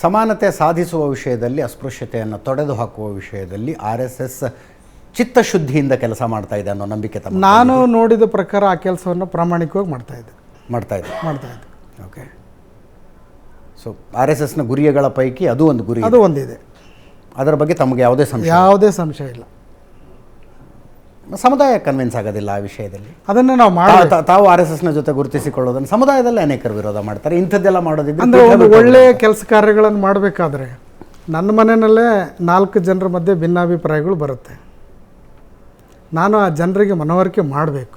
ಸಮಾನತೆ ಸಾಧಿಸುವ ವಿಷಯದಲ್ಲಿ, ಅಸ್ಪೃಶ್ಯತೆಯನ್ನು ತೊಡೆದು ಹಾಕುವ ವಿಷಯದಲ್ಲಿ RSS ಚಿತ್ತಶುದ್ಧಿಯಿಂದ ಕೆಲಸ ಮಾಡ್ತಾ ಇದೆ ಅನ್ನೋ ನಂಬಿಕೆ ತಮ್ಮ? ನಾನು ನೋಡಿದ ಪ್ರಕಾರ ಆ ಕೆಲಸವನ್ನು ಪ್ರಾಮಾಣಿಕವಾಗಿ ಮಾಡ್ತಾ ಇದ್ದೆ. ಓಕೆ. ಸೊ RSSನ ಗುರಿಗಳ ಪೈಕಿ ಅದು ಒಂದಿದೆ. ಅದರ ಬಗ್ಗೆ ತಮಗೆ ಯಾವುದೇ ಸಂಶಯ ಇಲ್ಲ. ಸಮುದಾಯ ಕನ್ವಿನ್ಸ್ ಆಗೋದಿಲ್ಲ ಆ ವಿಷಯದಲ್ಲಿ. ಅದನ್ನು ನಾವು ತಾವು RSSನ ಜೊತೆ ಗುರುತಿಸಿಕೊಳ್ಳೋದನ್ನು ಸಮುದಾಯದಲ್ಲಿ ಅನೇಕರು ವಿರೋಧ ಮಾಡ್ತಾರೆ. ಇಂಥದ್ದೆಲ್ಲ ಮಾಡೋದಿದ್ರೆ ಅಂದರೆ ಒಂದು ಒಳ್ಳೆಯ ಕೆಲಸ ಕಾರ್ಯಗಳನ್ನು ಮಾಡಬೇಕಾದ್ರೆ ನನ್ನ ಮನೆಯಲ್ಲೇ 4 ಜನರ ಮಧ್ಯೆ ಭಿನ್ನಾಭಿಪ್ರಾಯಗಳು ಬರುತ್ತೆ. ನಾನು ಆ ಜನರಿಗೆ ಮನವರಿಕೆ ಮಾಡಬೇಕು.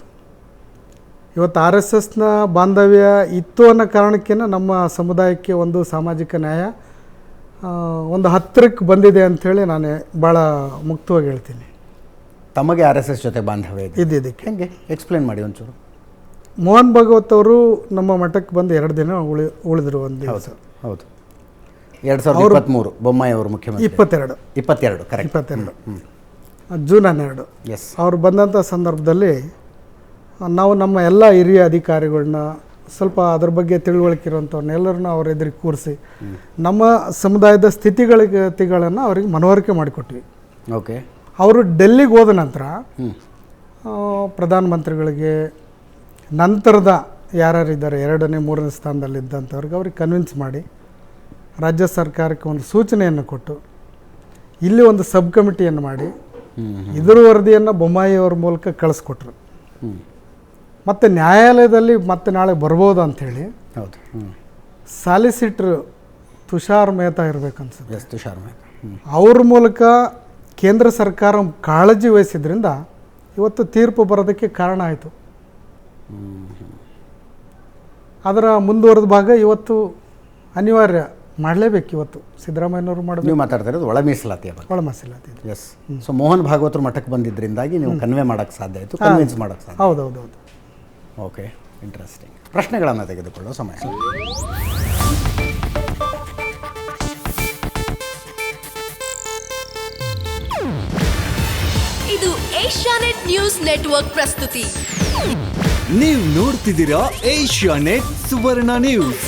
ಇವತ್ತು RSSನ ಬಾಂಧವ್ಯ ಇತ್ತು ಅನ್ನೋ ಕಾರಣಕ್ಕೇ ನಮ್ಮ ಸಮುದಾಯಕ್ಕೆ ಒಂದು ಸಾಮಾಜಿಕ ನ್ಯಾಯ ಒಂದು ಹತ್ತಿರಕ್ಕೆ ಬಂದಿದೆ ಅಂಥೇಳಿ ನಾನು ಭಾಳ ಮುಕ್ತವಾಗಿ ಹೇಳ್ತೀನಿ. ತಮಗೆ RSS ಜೊತೆ ಬಾಂಧವ್ಯ ಇದಕ್ಕೆ ಹೆಂಗೆ ಎಕ್ಸ್ಪ್ಲೇನ್ ಮಾಡಿ ಒಂಚೂರು. ಮೋಹನ್ ಭಾಗವತ್ ಅವರು ನಮ್ಮ ಮಠಕ್ಕೆ ಬಂದು 2 ದಿನ ಉಳಿದ್ರು. ಒಂದು ದಿವಸ. ಹೌದು. 2023 ಬೊಮ್ಮಾಯಿ ಅವರು ಮುಖ್ಯಮಂತ್ರಿ. 22 ಕರೆಕ್ಟ್. 22 ಜೂನ್ 12. ಎಸ್. ಅವರು ಬಂದಂಥ ಸಂದರ್ಭದಲ್ಲಿ ನಾವು ನಮ್ಮ ಎಲ್ಲ ಹಿರಿಯ ಅಧಿಕಾರಿಗಳನ್ನ ಸ್ವಲ್ಪ ಅದ್ರ ಬಗ್ಗೆ ತಿಳುವಳಿಕೆ ಇರುವಂಥವ್ರನ್ನೆಲ್ಲರನ್ನ ಅವ್ರ ಎದುರಿಗೆ ಕೂರಿಸಿ ನಮ್ಮ ಸಮುದಾಯದ ಸ್ಥಿತಿಗತಿಗಳನ್ನು ಅವ್ರಿಗೆ ಮನವರಿಕೆ ಮಾಡಿಕೊಟ್ವಿ. ಓಕೆ. ಅವರು ಡೆಲ್ಲಿಗೆ ಹೋದ ನಂತರ ಪ್ರಧಾನಮಂತ್ರಿಗಳಿಗೆ ನಂತರದ ಯಾರ್ಯಾರಿದ್ದಾರೆ 2ನೇ 3ನೇ ಸ್ಥಾನದಲ್ಲಿದ್ದಂಥವ್ರಿಗೆ ಅವ್ರಿಗೆ ಕನ್ವಿನ್ಸ್ ಮಾಡಿ ರಾಜ್ಯ ಸರ್ಕಾರಕ್ಕೆ ಒಂದು ಸೂಚನೆಯನ್ನು ಕೊಟ್ಟು ಇಲ್ಲಿ ಒಂದು ಸಬ್ ಕಮಿಟಿಯನ್ನು ಮಾಡಿ ಇದರ ವರದಿಯನ್ನು ಬೊಮ್ಮಾಯಿಯವ್ರ ಮೂಲಕ ಕಳಿಸ್ಕೊಟ್ರು. ಮತ್ತು ನ್ಯಾಯಾಲಯದಲ್ಲಿ ಮತ್ತೆ ನಾಳೆ ಬರ್ಬೋದು ಅಂಥೇಳಿ ಸಾಲಿಸಿಟ್ರ್ ತುಷಾರ್ ಮೆಹ್ತಾ ಇರಬೇಕನ್ಸುತ್ತೆ. ತುಷಾರ್ ಮೆಹ್ತಾ ಅವ್ರ ಮೂಲಕ ಕೇಂದ್ರ ಸರ್ಕಾರ ಕಾಳಜಿ ವಹಿಸಿದ್ರಿಂದ ಇವತ್ತು ತೀರ್ಪು ಬರೋದಕ್ಕೆ ಕಾರಣ ಆಯಿತು. ಅದರ ಮುಂದುವರೆದ ಭಾಗ ಇವತ್ತು ಅನಿವಾರ್ಯ ಮಾಡಲೇಬೇಕು. ಇವತ್ತು ಸಿದ್ದರಾಮಯ್ಯನವರು ಮಾಡಬೇಕು. ನೀವು ಮಾತಾಡ್ತಾ ಇರೋದು ಒಳ ಮೀಸಲಾತಿ. ಎಸ್. ಸೊ ಮೋಹನ್ ಭಾಗವತರು ಮಠಕ್ಕೆ ಬಂದಿದ್ದರಿಂದಾಗಿ ನೀವು ಕನ್ವೆ ಮಾಡೋಕ್ಕೆ ಸಾಧ್ಯ ಆಯಿತು, ಕನ್ವಿನ್ಸ್ ಮಾಡೋಕ್ಕೆ ಸಾಧ್ಯ. ಹೌದೌದು. Okay, interesting. ಪ್ರಶ್ನೆಗಳನ್ನು ತೆಗೆದುಕೊಳ್ಳೋ ಸಮಯ. ಇದು ಏಷ್ಯಾನೆಟ್ ನ್ಯೂಸ್ ನೆಟ್ವರ್ಕ್ ಪ್ರಸ್ತುತಿ. ನೀವು ನೋಡ್ತಿದ್ದೀರಾ ಏಷ್ಯಾನೆಟ್ ಸುವರ್ಣ ನ್ಯೂಸ್.